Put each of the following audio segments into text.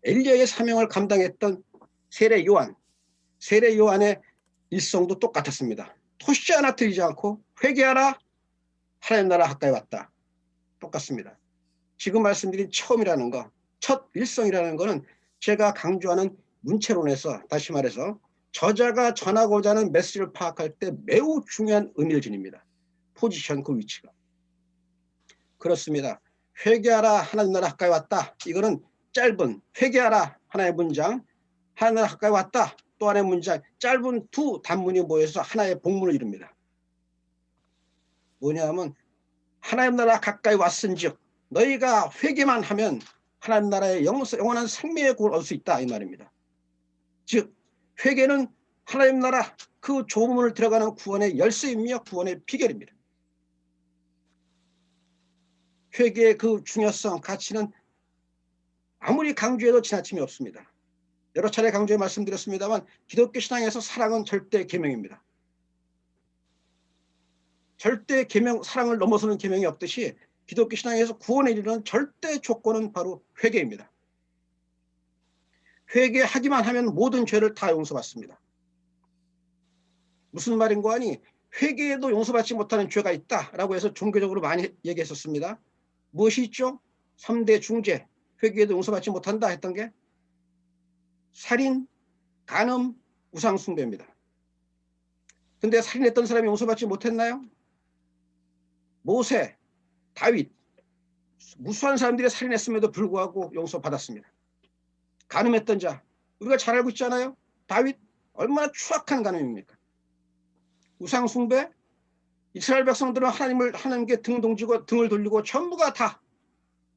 엘리야의 사명을 감당했던 세례 요한의 일성도 똑같았습니다. 토시 하나 틀리지 않고 회개하라, 하나님 나라 가까이 왔다. 똑같습니다. 지금 말씀드린 처음이라는 거, 첫 일성이라는 거는 제가 강조하는 문체론에서, 다시 말해서 저자가 전하고자 하는 메시지를 파악할 때 매우 중요한 의미를 지닙니다. 포지션, 그 위치가. 그렇습니다. 회개하라, 하나님 나라 가까이 왔다. 이거는 짧은 회개하라 하나의 문장, 하나님 나라 가까이 왔다 또 하나의 문장, 짧은 두 단문이 모여서 하나의 복문을 이룹니다. 뭐냐면 하나님 나라 가까이 왔은즉 너희가 회개만 하면 하나님 나라의 영원한 생명의 구원을 얻을 수 있다, 이 말입니다. 즉 회개는 하나님 나라 그 조문을 들어가는 구원의 열쇠이며 구원의 비결입니다. 회개의 그 중요성, 가치는 아무리 강조해도 지나침이 없습니다. 여러 차례 강조해 말씀드렸습니다만 기독교 신앙에서 사랑은 절대 계명입니다. 절대 계명, 사랑을 넘어서는 계명이 없듯이 기독교 신앙에서 구원에 이르는 절대 조건은 바로 회개입니다. 회개하기만 하면 모든 죄를 다 용서받습니다. 무슨 말인고 하니 회개에도 용서받지 못하는 죄가 있다라고 해서 종교적으로 많이 얘기했었습니다. 무엇이 있죠? 3대 중죄, 회개에도 용서받지 못한다 했던 게 살인, 간음, 우상숭배입니다. 근데 살인했던 사람이 용서받지 못했나요? 모세, 다윗, 무수한 사람들이 살인했음에도 불구하고 용서받았습니다. 간음했던 자, 우리가 잘 알고 있잖아요. 다윗, 얼마나 추악한 간음입니까? 우상숭배, 이스라엘 백성들은 하나님께 등을 돌리고 전부가 다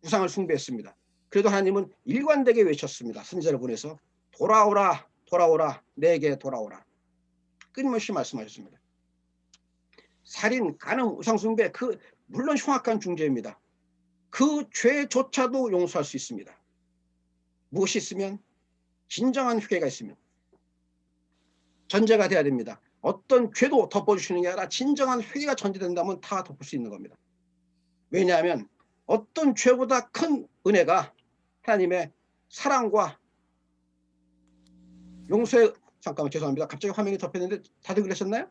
우상을 숭배했습니다. 그래도 하나님은 일관되게 외쳤습니다. 선지자를 보내서 돌아오라, 돌아오라, 내게 돌아오라. 끊임없이 말씀하셨습니다. 살인, 간음, 우상숭배, 물론 흉악한 중죄입니다. 그 죄조차도 용서할 수 있습니다. 무엇이 있으면? 진정한 회개가 있으면. 전제가 돼야 됩니다. 어떤 죄도 덮어주시는 게 아니라 진정한 회개가 전제된다면 다 덮을 수 있는 겁니다. 왜냐하면 어떤 죄보다 큰 은혜가 하나님의 사랑과 용서의, 잠깐만 죄송합니다. 갑자기 화면이 덮였는데 다들 그러셨나요?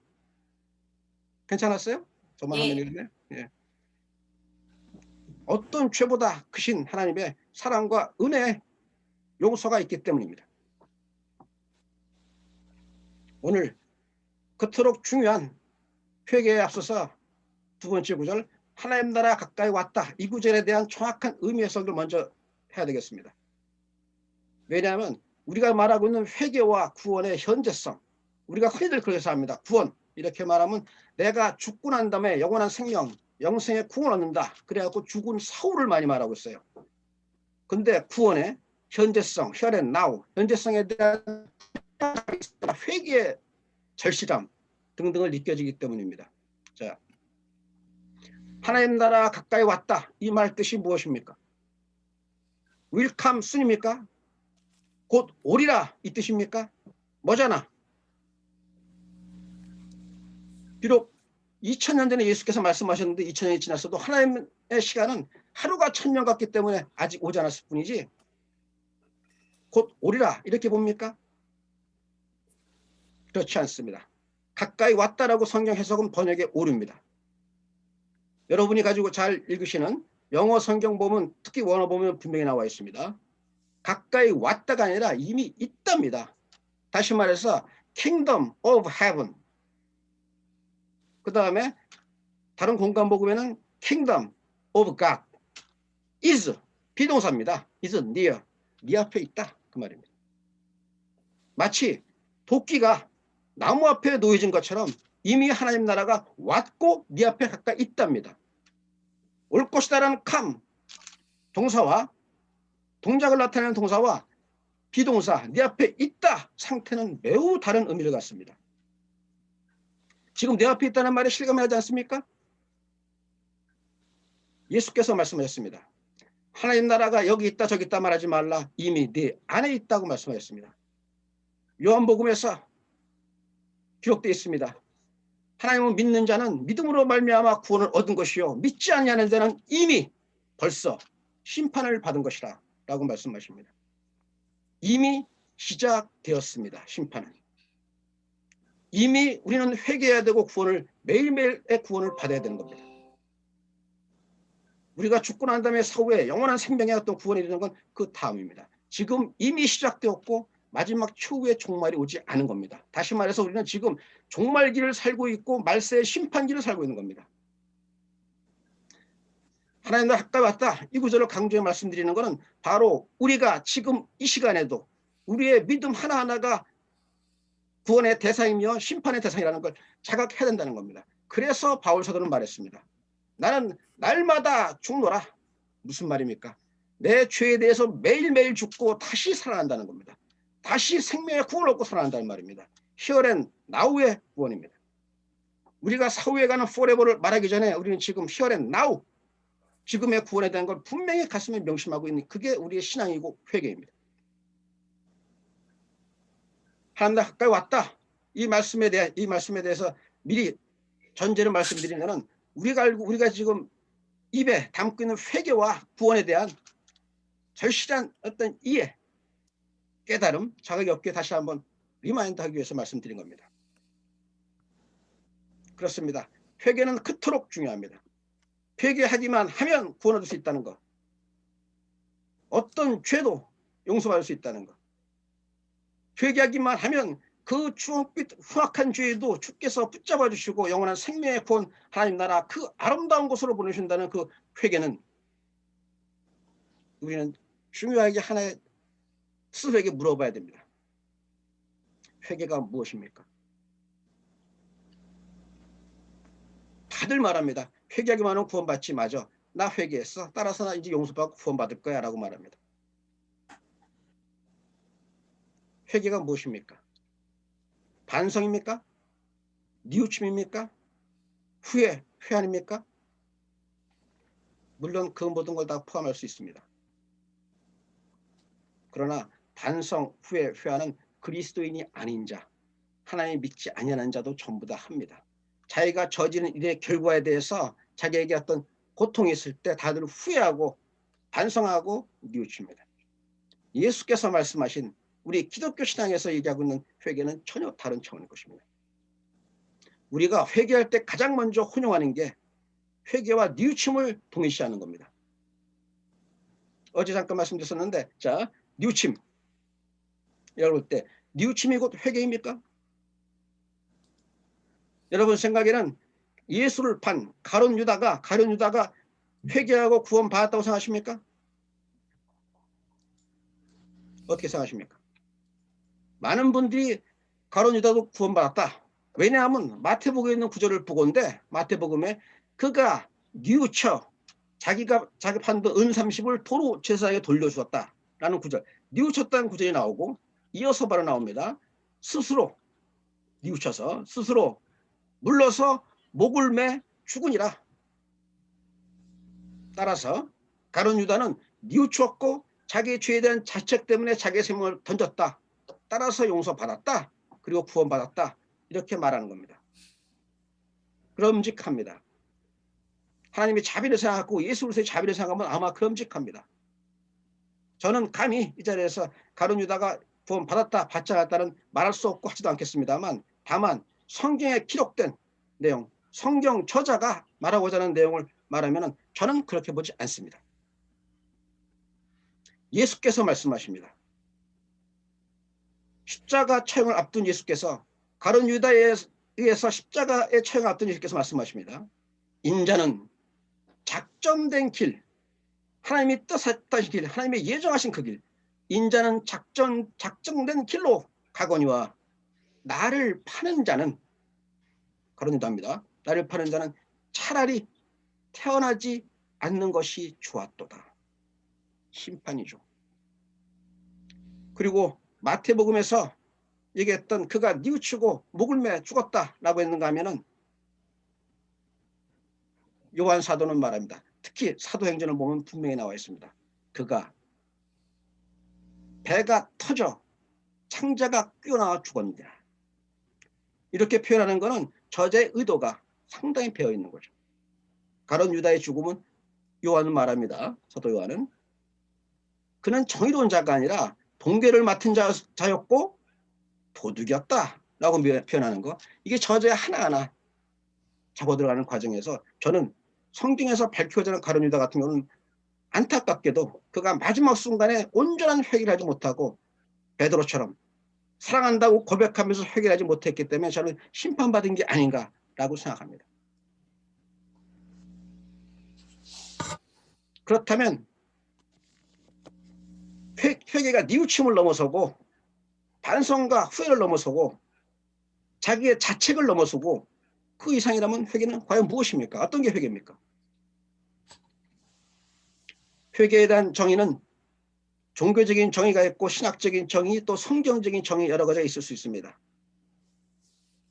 괜찮았어요? 저만 화면이 그러네. 예. 어떤 죄보다 크신 하나님의 사랑과 은혜, 용서가 있기 때문입니다. 오늘 그토록 중요한 회개에 앞서서 두 번째 구절, 하나님 나라 가까이 왔다. 이 구절에 대한 정확한 의미 해석을 먼저 해야 되겠습니다. 왜냐하면 우리가 말하고 있는 회개와 구원의 현재성, 우리가 흔히들 그렇게 합니다. 구원, 이렇게 말하면 내가 죽고 난 다음에 영원한 생명, 영생의 구원을 얻는다. 그래갖고 죽은 사후를 많이 말하고 있어요. 근데 구원의 현재성, here and now, 현재성에 대한 회개의 절실함 등등을 느껴지기 때문입니다. 자, 하나님 나라 가까이 왔다. 이 말 뜻이 무엇입니까? will come soon입니까? 곧 오리라 이 뜻입니까? 뭐잖아. 비록 2000년 전에 예수께서 말씀하셨는데 2000년이 지났어도 하나님의 시간은 하루가 1000년 같기 때문에 아직 오지 않았을 뿐이지 곧 오리라 이렇게 봅니까? 그렇지 않습니다. 가까이 왔다라고 성경 해석은 번역에 오류입니다. 여러분이 가지고 잘 읽으시는 영어 성경 보면 특히 원어 보면 분명히 나와 있습니다. 가까이 왔다가 아니라 이미 있답니다. 다시 말해서 Kingdom of Heaven. 그 다음에 다른 공간 복음에는 Kingdom of God is 비동사입니다. is near. 네 앞에 있다. 그 말입니다. 마치 도끼가 나무 앞에 놓여진 것처럼 이미 하나님 나라가 왔고 네 앞에 가까이 있답니다. 올 것이다라는 come 동사와 동작을 나타내는 동사와 비동사 네 앞에 있다 상태는 매우 다른 의미를 갖습니다. 지금 내 앞에 있다는 말에 실감하지 않습니까? 예수께서 말씀하셨습니다. 하나님 나라가 여기 있다 저기 있다 말하지 말라. 이미 네 안에 있다고 말씀하셨습니다. 요한복음에서 기록되어 있습니다. 하나님을 믿는 자는 믿음으로 말미암아 구원을 얻은 것이요 믿지 않냐는 자는 이미 벌써 심판을 받은 것이라 라고 말씀하십니다. 이미 시작되었습니다. 심판은. 이미 우리는 회개해야 되고 구원을 매일매일의 구원을 받아야 되는 겁니다. 우리가 죽고 난 다음에 사후에 영원한 생명에 어떤 구원이 되는 건 그 다음입니다. 지금 이미 시작되었고 마지막 최후의 종말이 오지 않은 겁니다. 다시 말해서 우리는 지금 종말기를 살고 있고 말세의 심판기를 살고 있는 겁니다. 하나님 나라 가까이 왔다. 이 구절을 강조해 말씀드리는 것은 바로 우리가 지금 이 시간에도 우리의 믿음 하나하나가 구원의 대상이며 심판의 대상이라는 걸 자각해야 된다는 겁니다. 그래서 바울 사도는 말했습니다. 나는 날마다 죽노라. 무슨 말입니까? 내 죄에 대해서 매일매일 죽고 다시 살아난다는 겁니다. 다시 생명의 구원을 얻고 살아난다는 말입니다. Here and now의 구원입니다. 우리가 사후에 가는 forever를 말하기 전에 우리는 지금 here and now 지금의 구원에 대한 걸 분명히 가슴에 명심하고 있는 그게 우리의 신앙이고 회개입니다. 하나님 나라 가까이 왔다. 이 말씀에 대해서 미리 전제를 말씀드리는 것은 우리가 지금 입에 담고 있는 회개와 구원에 대한 절실한 어떤 이해, 깨달음, 자각이 없게 다시 한번 리마인드하기 위해서 말씀드린 겁니다. 그렇습니다. 회개는 그토록 중요합니다. 회개하기만 하면 구원 얻을 수 있다는 것. 어떤 죄도 용서받을 수 있다는 것. 회개하기만 하면 그 주홍빛 흉악한 죄에도 주께서 붙잡아 주시고 영원한 생명의 구원 하나님 나라 그 아름다운 곳으로 보내신다는 그 회개는 우리는 중요하게 하나의 스스로에게 물어봐야 됩니다. 회개가 무엇입니까? 다들 말합니다. 회개하기만 하면 구원받지. 맞아. 나 회개했어. 따라서 나 이제 용서받고 구원받을 거야 라고 말합니다. 회개가 무엇입니까? 반성입니까? 뉘우침입니까? 회한입니까? 물론 그 모든 걸 다 포함할 수 있습니다. 그러나 반성, 회한은 그리스도인이 아닌 자, 하나님 믿지 아니하는 자도 전부 다 합니다. 자기가 저지른 일의 결과에 대해서 자기에게 어떤 고통이 있을 때 다들 후회하고 반성하고 뉘우칩니다. 예수께서 말씀하신 우리 기독교 신앙에서 얘기하고 있는 회개는 전혀 다른 차원의 것입니다. 우리가 회개할 때 가장 먼저 혼용하는 게 회개와 뉘우침을 동일시하는 겁니다. 어제 잠깐 말씀드렸었는데, 자, 뉘우침. 여러분 때 뉘우침이 곧 회개입니까? 여러분 생각에는 예수를 판 가룟 유다가 회개하고 구원 받았다고 생각하십니까? 어떻게 생각하십니까? 많은 분들이 가룟 유다도 구원 받았다. 왜냐하면 마태복음에 있는 구절을 보건데 마태복음에 그가 뉘우쳐 자기 판도 은 30을 도로 제사장에게 돌려주었다라는 구절, 뉘우쳤다는 구절이 나오고 이어서 바로 나옵니다. 스스로 뉘우쳐서 스스로 물러서 목을 매 죽으니라. 따라서 가룟 유다는 뉘우쳤고 자기의 죄에 대한 자책 때문에 자기의 생명을 던졌다. 따라서 용서받았다. 그리고 구원받았다. 이렇게 말하는 겁니다. 그럼직합니다. 하나님이 자비를 생각하고 예수 그리스도의 자비를 생각하면 아마 그럼직합니다. 저는 감히 이 자리에서 가룟 유다가 구원받았다 받지 않았다는 말할 수 없고 하지도 않겠습니다만 다만 성경에 기록된 내용, 성경 저자가 말하고자 하는 내용을 말하면 저는 그렇게 보지 않습니다. 예수께서 말씀하십니다. 십자가 처형을 앞둔 예수께서 가룟 유다에 의해서 십자가의 처형을 앞둔 예수께서 말씀하십니다. 인자는 작정된 길, 하나님이 뜻했던 길, 하나님의 예정하신 그 길, 인자는 작정된 길로 가거니와 나를 파는 자는 가룟 유다입니다. 나를 파는 자는 차라리 태어나지 않는 것이 좋았도다. 심판이죠. 그리고 마태복음에서 얘기했던 그가 뉘우치고 목을 매 죽었다라고 했는가 하면은 요한 사도는 말합니다. 특히 사도행전을 보면 분명히 나와 있습니다. 그가 배가 터져 창자가 뛰어나와 죽었느니라. 이렇게 표현하는 것은 저자의 의도가 상당히 배어 있는 거죠. 가룟 유다의 죽음은 요한은 말합니다. 사도 요한은 그는 정의로운 자가 아니라 공궤를 맡은 자였고 도둑이었다라고 표현하는 거. 이게 저자의 하나하나 잡아들어가는 과정에서 저는 성경에서 밝혀져 있는 가룟 유다 같은 경우는 안타깝게도 그가 마지막 순간에 온전한 회개를 하지 못하고 베드로처럼 사랑한다고 고백하면서 회개를 하지 못했기 때문에 저는 심판받은 게 아닌가라고 생각합니다. 그렇다면 회개가 뉘우침을 넘어서고 반성과 후회를 넘어서고 자기의 자책을 넘어서고 그 이상이라면 회개는 과연 무엇입니까? 어떤 게 회개입니까? 회개에 대한 정의는 종교적인 정의가 있고 신학적인 정의 또 성경적인 정의 여러 가지가 있을 수 있습니다.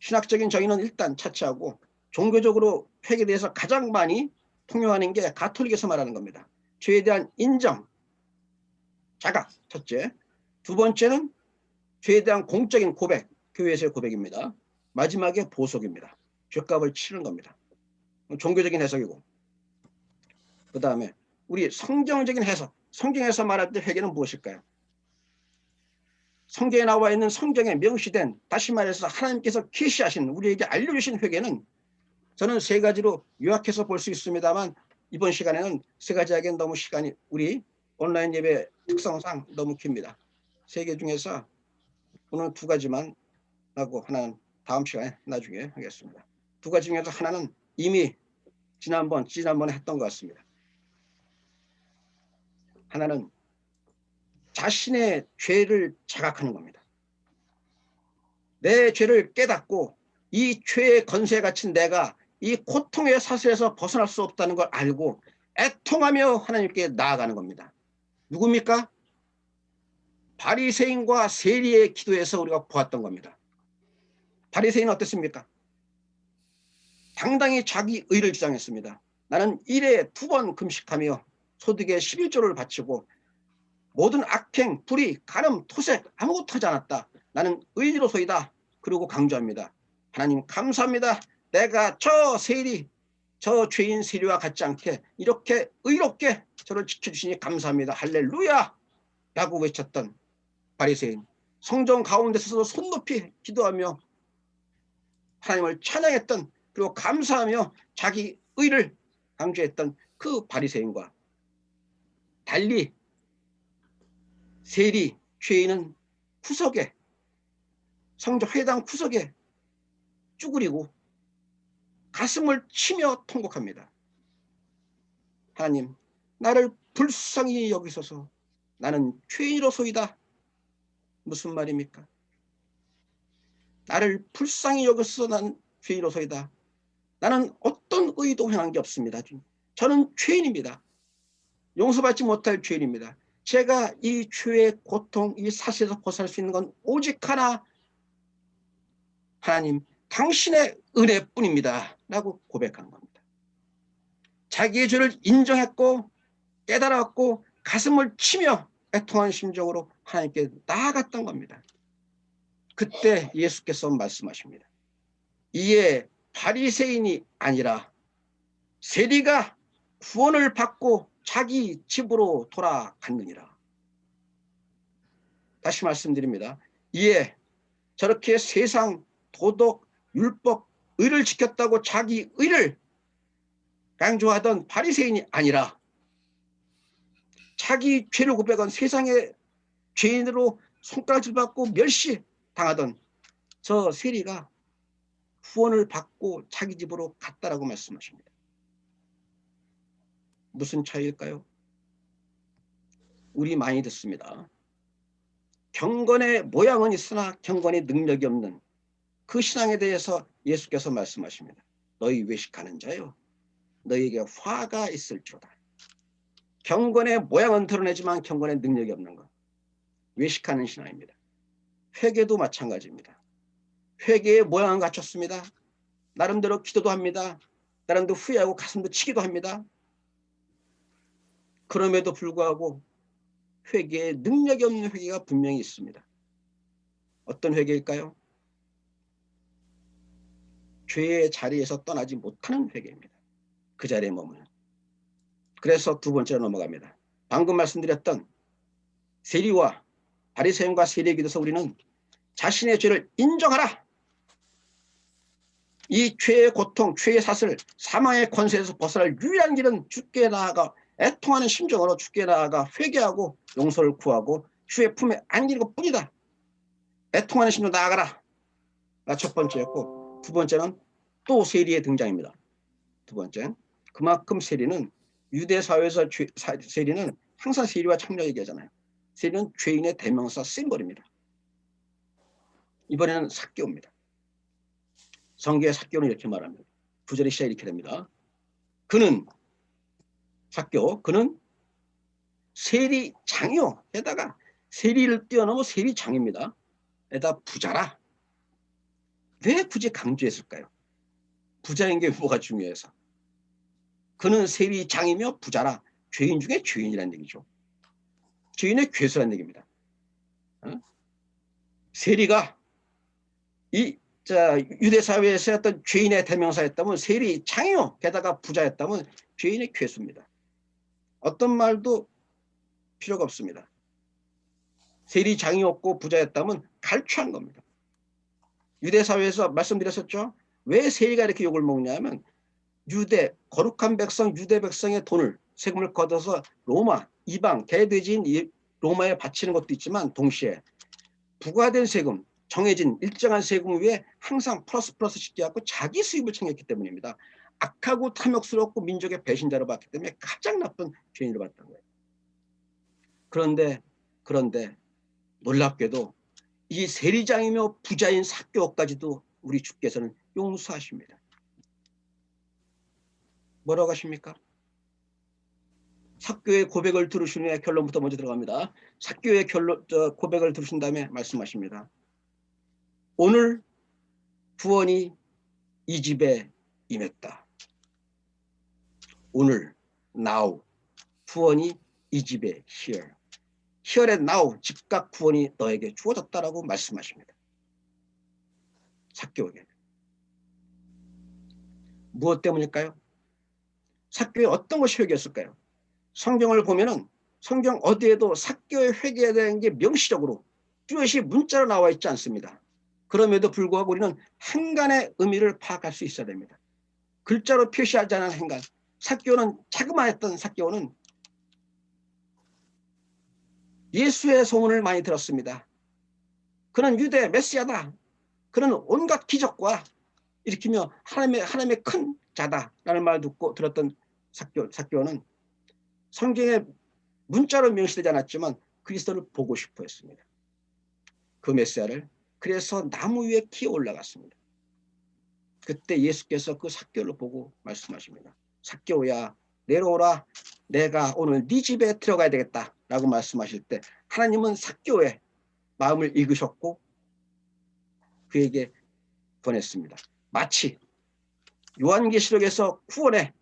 신학적인 정의는 일단 차치하고 종교적으로 회개에 대해서 가장 많이 통용하는 게 가톨릭에서 말하는 겁니다. 죄에 대한 인정, 자각, 첫째. 두 번째는 죄에 대한 공적인 고백, 교회에서의 고백입니다. 마지막에 보속입니다. 죄값을 치르는 겁니다. 종교적인 해석이고. 그 다음에 우리 성경적인 해석, 성경에서 말할 때 회개는 무엇일까요? 성경에 나와 있는 성경에 명시된, 다시 말해서 하나님께서 계시하신, 우리에게 알려주신 회개는 저는 세 가지로 요약해서 볼 수 있습니다만 이번 시간에는 세 가지 하기엔 너무 시간이 우리 온라인 예배 특성상 너무 깁니다. 세 개 중에서 오늘 두 가지만 하고 하나는 다음 시간에 나중에 하겠습니다. 두 가지 중에서 하나는 이미 지난번에 했던 것 같습니다. 하나는 자신의 죄를 자각하는 겁니다. 내 죄를 깨닫고 이 죄의 건세에 갇힌 내가 이 고통의 사슬에서 벗어날 수 없다는 걸 알고 애통하며 하나님께 나아가는 겁니다. 누굽니까? 바리새인과 세리의 기도에서 우리가 보았던 겁니다. 바리새인은 어땠습니까? 당당히 자기 의를 주장했습니다. 나는 1에 2번 금식하며 소득의 11조를 바치고 모든 악행, 불의, 간음, 토색 아무것도 하지 않았다. 나는 의리로소이다. 그리고 강조합니다. 하나님 감사합니다. 내가 저 세리, 저 죄인 세리와 같지 않게 이렇게 의롭게 저를 지켜주시니 감사합니다. 할렐루야! 라고 외쳤던 바리새인. 성전 가운데 서서 손 높이 기도하며 하나님을 찬양했던, 그리고 감사하며 자기 의를 강조했던 그 바리새인과 달리 세리 죄인은 구석에, 성전 회당 구석에 쭈그리고 가슴을 치며 통곡합니다. 하나님, 나를 불쌍히 여기소서. 나는 죄인으로소이다. 무슨 말입니까? 나를 불쌍히 여기소서. 나는 죄인으로소이다. 나는 어떤 의도 행한 게 없습니다. 저는 죄인입니다. 용서받지 못할 죄인입니다. 제가 이 죄의 고통, 이 사실에서 벗어날 수 있는 건 오직 하나, 하나님 당신의 은혜뿐입니다. 라고 고백한 겁니다. 자기의 죄를 인정했고 깨달았고 가슴을 치며 애통한 심정으로 하나님께 나아갔던 겁니다. 그때 예수께서 말씀하십니다. 이에 바리새인이 아니라 세리가 구원을 받고 자기 집으로 돌아갔느니라. 다시 말씀드립니다. 이에 저렇게 세상 도덕, 율법, 의를 지켰다고 자기 의를 강조하던 바리새인이 아니라 자기 죄를 고백한 세상의 죄인으로 손가락질 받고 멸시당하던 저 세리가 후원을 받고 자기 집으로 갔다라고 말씀하십니다. 무슨 차이일까요? 우리 많이 듣습니다. 경건의 모양은 있으나 경건의 능력이 없는 그 신앙에 대해서 예수께서 말씀하십니다. 너희 외식하는 자요, 너희에게 화가 있을지로다. 경건의 모양은 드러내지만 경건의 능력이 없는 것, 외식하는 신앙입니다. 회개도 마찬가지입니다. 회개의 모양은 갖췄습니다. 나름대로 기도도 합니다. 나름대로 후회하고 가슴도 치기도 합니다. 그럼에도 불구하고 회개에 능력이 없는 회개가 분명히 있습니다. 어떤 회개일까요? 죄의 자리에서 떠나지 못하는 회개입니다. 그 자리에 머무는. 그래서 두 번째로 넘어갑니다. 방금 말씀드렸던 세리와 바리새인과 세리에게 대해서 우리는 자신의 죄를 인정하라. 이 죄의 고통, 죄의 사슬, 사망의 권세에서 벗어날 유일한 길은 주께 나아가 애통하는 심정으로 주께 나아가 회개하고 용서를 구하고 주의 품에 안기는 것뿐이다. 애통하는 심정 나아가라. 첫 번째였고, 두 번째는 또 세리의 등장입니다. 두 번째, 그만큼 세리는 유대 사회에서 세리는 항상 세리와 창녀 얘기하잖아요. 세리는 죄인의 대명사 심벌입니다. 이번에는 삭개오입니다. 성경의 삭개오는 이렇게 말합니다. 9절의 시작이 이렇게 됩니다. 그는 삭개오, 그는 세리장이요. 게다가 세리를 뛰어넘어 세리장입니다. 게다가 부자라. 왜 굳이 강조했을까요? 부자인 게 뭐가 중요해서? 그는 세리장이며 부자라. 죄인 중에 죄인이라는 얘기죠. 죄인의 괴수라는 얘기입니다. 세리가 유대 사회에서 어떤 죄인의 대명사였다면 세리장이요. 게다가 부자였다면 죄인의 괴수입니다. 어떤 말도 필요가 없습니다. 세리장이 없고 부자였다면 갈취한 겁니다. 유대 사회에서 말씀드렸었죠. 왜 세리가 이렇게 욕을 먹냐면 유대 거룩한 백성 유대 백성의 돈을 세금을 걷어서 로마 이방 개돼지인 로마에 바치는 것도 있지만 동시에 부과된 세금 정해진 일정한 세금 위에 항상 플러스 시켜갖고 자기 수입을 챙겼기 때문입니다. 악하고 탐욕스럽고 민족의 배신자로 봤기 때문에 가장 나쁜 죄인으로 봤던 거예요. 그런데 놀랍게도 이 세리장이며 부자인 삭개오까지도 우리 주께서는 용서하십니다. 뭐라고 하십니까? 삭개오의 고백을 들으신 후에 결론부터 먼저 들어갑니다. 삭개오의 고백을 들으신 다음에 말씀하십니다. 오늘 구원이 이 집에 임했다. 오늘 now 구원이 이 집에 here. here and now 즉각 구원이 너에게 주어졌다라고 말씀하십니다. 삭개오에게. 무엇 때문일까요? 삭개오에 어떤 것이 회개였을까요? 성경을 보면은 성경 어디에도 삭개오의 회개에 대한 게 명시적으로 뚜렷이 문자로 나와 있지 않습니다. 그럼에도 불구하고 우리는 행간의 의미를 파악할 수 있어야 됩니다. 글자로 표시하지 않은 행간. 삭개오는 자그마했던 삭개오는 예수의 소문을 많이 들었습니다. 그는 유대 메시아다. 그는 온갖 기적과 일으키며 하나님의 큰 자다라는 말을 듣고 들었던 삭개오는 성경에 문자로 명시되지 않았지만 그리스도를 보고 싶어 했습니다. 그 메시아를. 그래서 나무 위에 기어 올라갔습니다. 그때 예수께서 그 삭개오를 보고 말씀하십니다. 삭개오야 내려오라. 내가 오늘 네 집에 들어가야 되겠다 라고 말씀하실 때 하나님은 삭개오의 마음을 읽으셨고 그에게 보냈습니다. 마치 요한계시록에서 구원의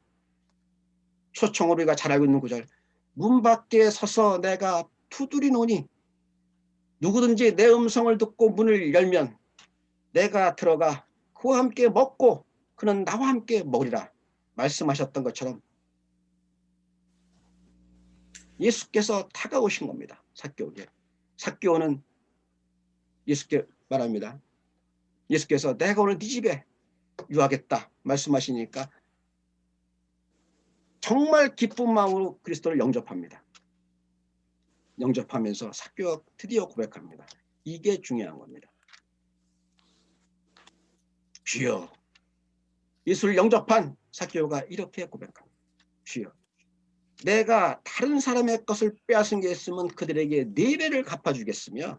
초청으로 우리가 잘 알고 있는 구절. 문 밖에 서서 내가 두드리노니 누구든지 내 음성을 듣고 문을 열면 내가 들어가 그와 함께 먹고 그는 나와 함께 먹으리라 말씀하셨던 것처럼 예수께서 다가오신 겁니다. 삭개오에게. 삭개오는 예수께 말합니다. 예수께서 내가 오늘 네 집에 유하겠다 말씀하시니까 정말 기쁜 마음으로 그리스도를 영접합니다. 영접하면서 삭개오가 드디어 고백합니다. 이게 중요한 겁니다. 주여. 예수를 영접한 삭개오가 이렇게 고백합니다. 주여. 내가 다른 사람의 것을 빼앗은 게 있으면 그들에게 4배를 갚아주겠으며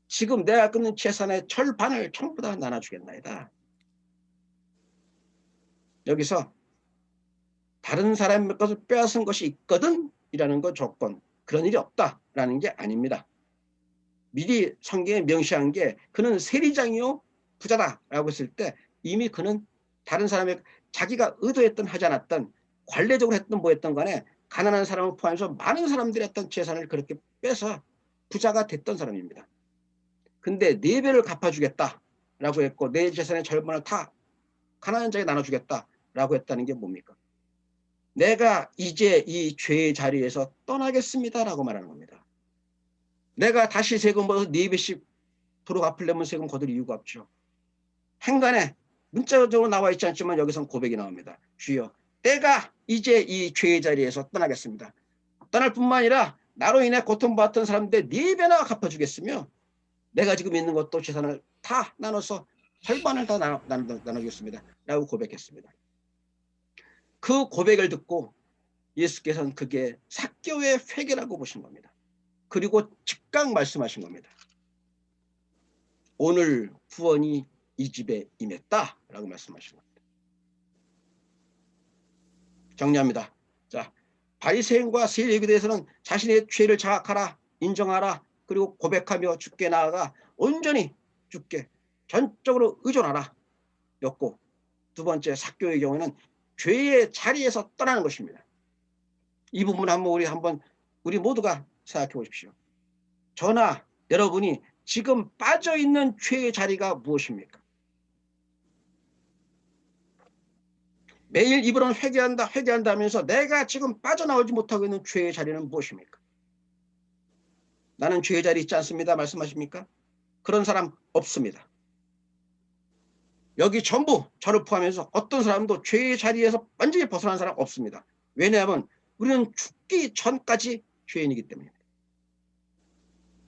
지금 내가 끊는 재산의 절반을 전부 다 나눠주겠나이다. 여기서 다른 사람의 것을 빼앗은 것이 있거든 이라는 거 조건. 그런 일이 없다라는 게 아닙니다. 미리 성경에 명시한 게 그는 세리장이요 부자다라고 했을 때 이미 그는 다른 사람의 자기가 의도했던 하지 않았던 관례적으로 했던 뭐 했던 간에 가난한 사람을 포함해서 많은 사람들이 했던 재산을 그렇게 빼서 부자가 됐던 사람입니다. 근데 4배를 갚아주겠다라고 했고 내 재산의 절반을 다 가난한 자에게 나눠주겠다라고 했다는 게 뭡니까? 내가 이제 이 죄의 자리에서 떠나겠습니다라고 말하는 겁니다. 내가 다시 세금 벌어서 4배씩 도로 갚으려면 세금 거둘 이유가 없죠. 행간에 문자적으로 나와 있지 않지만 여기선 고백이 나옵니다. 주여, 때가 이제 이 죄의 자리에서 떠나겠습니다. 떠날 뿐만 아니라 나로 인해 고통받았던 사람들 4배나 갚아주겠으며 내가 지금 있는 것도 재산을 다 나눠서 절반을 다 나눠주겠습니다. 라고 고백했습니다. 그 고백을 듣고 예수께서는 그게 삭개오의 회개라고 보신 겁니다. 그리고 즉각 말씀하신 겁니다. 오늘 구원이 이 집에 임했다 라고 말씀하신 겁니다. 정리합니다. 자, 바리새인과 세리에게 대해서는 자신의 죄를 자각하라, 인정하라, 그리고 고백하며 주께 나아가 온전히 주께 전적으로 의존하라 였고, 두 번째 삭개오의 경우에는 죄의 자리에서 떠나는 것입니다. 이 부분 우리 모두가 생각해 보십시오. 저나 여러분이 지금 빠져있는 죄의 자리가 무엇입니까? 매일 입으로는 회개한다 하면서 내가 지금 빠져나오지 못하고 있는 죄의 자리는 무엇입니까? 나는 죄의 자리 있지 않습니다 말씀하십니까? 그런 사람 없습니다. 여기 전부 저를 포함해서 어떤 사람도 죄의 자리에서 완전히 벗어난 사람 없습니다. 왜냐하면 우리는 죽기 전까지 죄인이기 때문입니다.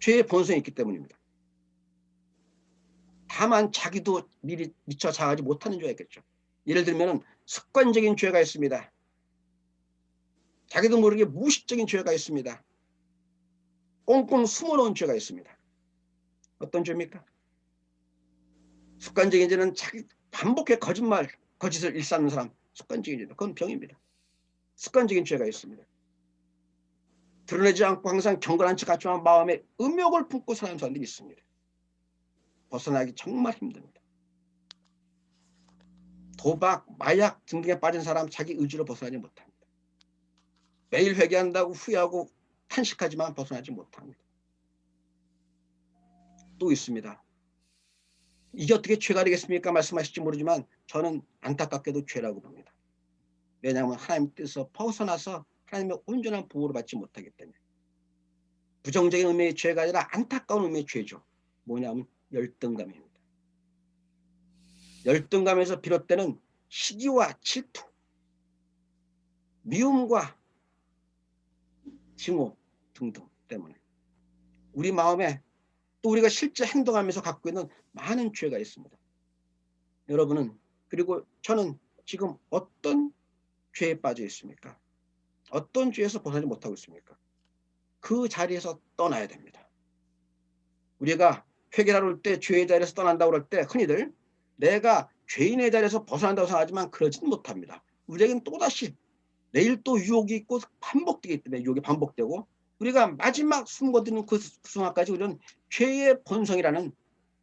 죄의 본성이 있기 때문입니다. 다만 자기도 미리 미처 자하지 못하는 죄가 있겠죠. 예를 들면 습관적인 죄가 있습니다. 자기도 모르게 무의식적인 죄가 있습니다. 꽁꽁 숨어놓은 죄가 있습니다. 어떤 죄입니까? 습관적인 죄는 자기 반복해 거짓을 일삼는 사람, 습관적인 죄다. 그건 병입니다. 습관적인 죄가 있습니다. 드러내지 않고 항상 경건한 척 같지만 마음에 음욕을 품고 사는 사람들이 있습니다. 벗어나기 정말 힘듭니다. 도박, 마약 등등에 빠진 사람 자기 의지로 벗어나지 못합니다. 매일 회개한다고 후회하고 탄식하지만 벗어나지 못합니다. 또 있습니다. 이게 어떻게 죄가 되겠습니까? 말씀하실지 모르지만 저는 안타깝게도 죄라고 봅니다. 왜냐하면 하나님 뜻에서 벗어나서 하나님의 온전한 보호를 받지 못하기 때문에. 부정적인 의미의 죄가 아니라 안타까운 의미의 죄죠. 뭐냐면 열등감입니다. 열등감에서 비롯되는 시기와 질투, 미움과 증오 등등 때문에 우리 마음에 또 우리가 실제 행동하면서 갖고 있는 많은 죄가 있습니다. 여러분은, 그리고 저는 지금 어떤 죄에 빠져 있습니까? 어떤 죄에서 벗어나지 못하고 있습니까? 그 자리에서 떠나야 됩니다. 우리가 회개하러 올 때 죄의 자리에서 떠난다고 그럴 때 흔히들 내가 죄인의 자리에서 벗어난다고 생각하지만 그러지는 못합니다. 우리에게는 또다시 내일 또 유혹이 있고 반복되기 때문에 유혹이 반복되고 우리가 마지막 숨거두는 그 순간까지 우리는 죄의 본성이라는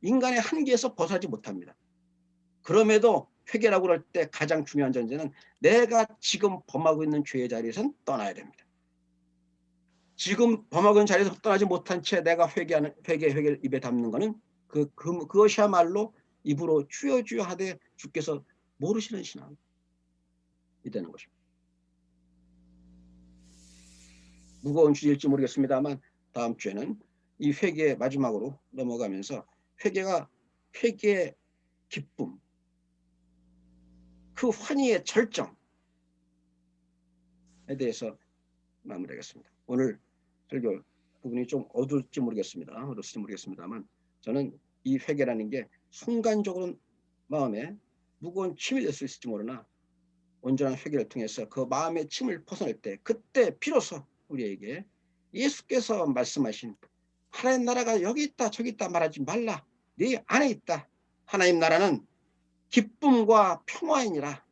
인간의 한계에서 벗어나지 못합니다. 그럼에도 회개라고 그럴 때 가장 중요한 전제는 내가 지금 범하고 있는 죄의 자리에서는 떠나야 됩니다. 지금 범하고 있는 자리에서 떠나지 못한 채 내가 회개를 입에 담는 것은 그것이야말로 입으로 주여 주여 하되 주께서 모르시는 신앙이 되는 것입니다. 무거운 주제일지 모르겠습니다만 다음 주에는 이 회개의 마지막으로 넘어가면서 회개의 기쁨, 그 환희의 절정에 대해서 마무리하겠습니다. 오늘 설교 부분이 좀 어두울지 모르겠습니다만 저는 이 회개라는 게 순간적으로 마음에 무거운 침이 될 수 있을지 모르나 온전한 회개를 통해서 그 마음의 침을 벗어낼 때 그때 비로소 우리에게 예수께서 말씀하신 하나님 나라가 여기 있다 저기 있다 말하지 말라. 네 안에 있다. 하나님 나라는 기쁨과 평화이니라.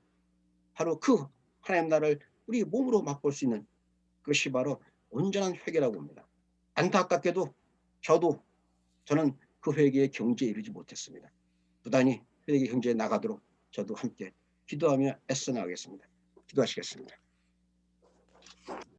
바로 그 하나님 나라를 우리 몸으로 맛볼 수 있는 그것이 바로 온전한 회개라고 합니다. 안타깝게도 저는 그 회개의 경지에 이르지 못했습니다. 부단히 회개 경지에 나가도록 저도 함께 기도하며 애써 나가겠습니다. 기도하시겠습니다.